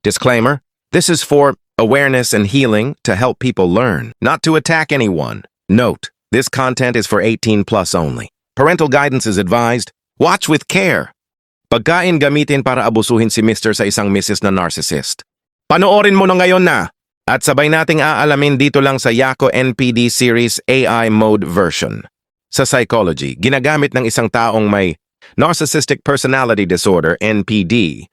Disclaimer, this is for awareness and healing to help people learn, not to attack anyone. Note, this content is for 18 plus only. Parental guidance is advised. Watch with care. Pagkain gamitin para abusuhin si Mr. sa isang Mrs. na narcissist. Panoorin mo na ngayon na! At sabay nating aalamin dito lang sa Yako NPD Series AI Mode version. Sa psychology, ginagamit ng isang taong may Narcissistic Personality Disorder, NPD,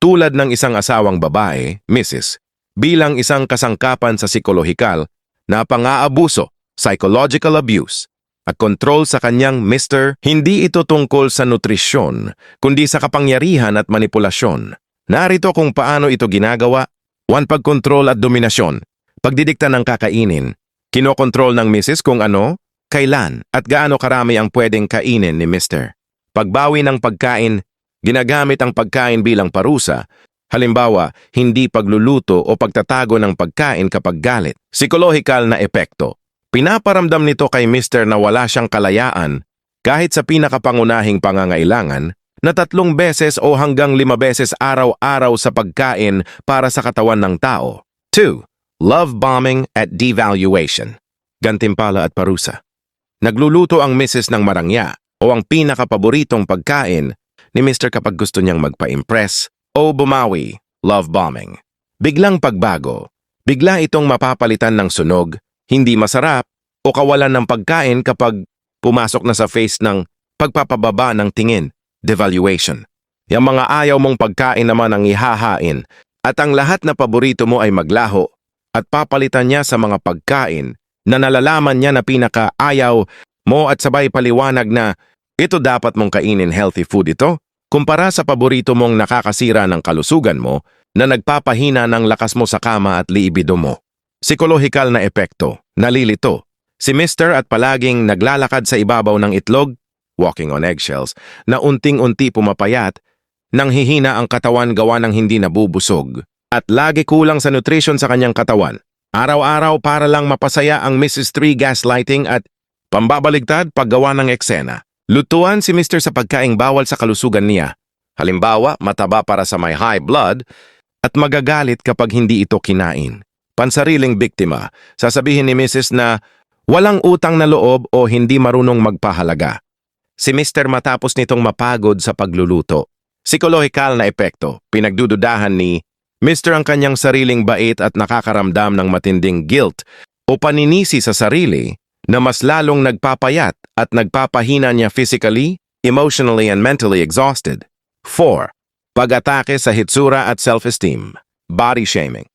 tulad ng isang asawang babae, Mrs., bilang isang kasangkapan sa psikolohikal na pang-aabuso, psychological abuse, at kontrol sa kanyang Mr. Hindi ito tungkol sa nutrisyon, kundi sa kapangyarihan at manipulasyon. Narito kung paano ito ginagawa. 1. Pagkontrol at dominasyon. Pagdidikta ng kakainin. Kinokontrol ng Mrs. kung ano, kailan, at gaano karami ang pwedeng kainin ni Mr. Pagbawi ng pagkain. Ginagamit ang pagkain bilang parusa. Halimbawa, hindi pagluluto o pagtatago ng pagkain kapag galit. Psikolohikal na epekto. Pinaparamdam nito kay Mr. na wala siyang kalayaan kahit sa pinakapangunahing pangangailangan na 3 beses o hanggang 5 beses araw-araw sa pagkain para sa katawan ng tao. 2. Love bombing at devaluation. Gantimpala at parusa. Nagluluto ang Mrs. ng marangya o ang pinakapaboritong pagkain ni Mr. kapag gusto niyang magpa-impress o bumawi. Love bombing. Biglang pagbago. Bigla itong mapapalitan ng sunog, hindi masarap, o kawalan ng pagkain kapag pumasok na sa face ng pagpapababa ng tingin. Devaluation. Yung mga ayaw mong pagkain naman ang ihahain at ang lahat na paborito mo ay maglaho at papalitan niya sa mga pagkain na nalalaman niya na pinaka-ayaw mo at sabay paliwanag na ito dapat mong kainin, healthy food ito, kumpara sa paborito mong nakakasira ng kalusugan mo na nagpapahina ng lakas mo sa kama at libido mo. Psikolohikal na epekto. Nalilito. Si Mr. at palaging naglalakad sa ibabaw ng itlog, walking on eggshells, na unting-unti pumapayat, nang hihina ang katawan gawa ng hindi nabubusog, at lagi kulang sa nutrition sa kanyang katawan. Araw-araw para lang mapasaya ang Mrs. 3 gaslighting at pambabaligtad paggawa ng eksena. Lutuan si Mr. sa pagkaing bawal sa kalusugan niya. Halimbawa, mataba para sa may high blood at magagalit kapag hindi ito kinain. Pansariling biktima, sasabihin ni Mrs. na walang utang na loob o hindi marunong magpahalaga. Si Mr. matapos nitong mapagod sa pagluluto. Psikolohikal na epekto. Pinagdududahan ni Mr. ang kanyang sariling bait at nakakaramdam ng matinding guilt o paninisi sa sarili na mas lalong nagpapayat at nagpapahina niya physically, emotionally, and mentally exhausted. 4. Pag-atake sa hitsura at self-esteem. Body shaming.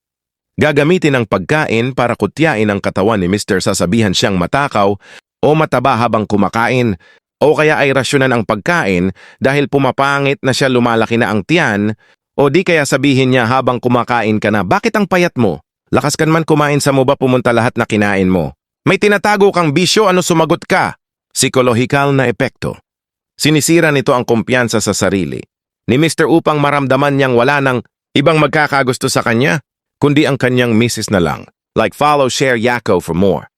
Gagamitin ang pagkain para kutyain ang katawan ni Mr. Sasabihan siyang matakaw o mataba habang kumakain, o kaya ay rasyonan ang pagkain dahil pumapangit na siya, lumalaki na ang tiyan, o di kaya sabihin niya habang kumakain ka na, bakit ang payat mo? Lakas kan man kumain, sa mo ba pumunta lahat na kinain mo? May tinatago kang bisyo, ano sumagot ka? Psikolohikal na epekto. Sinisira nito ang kumpiyansa sa sarili ni Mr. upang maramdaman niyang wala nang ibang magkakagusto sa kanya, kundi ang kanyang Mrs. na lang. Like, follow, share Yako for more.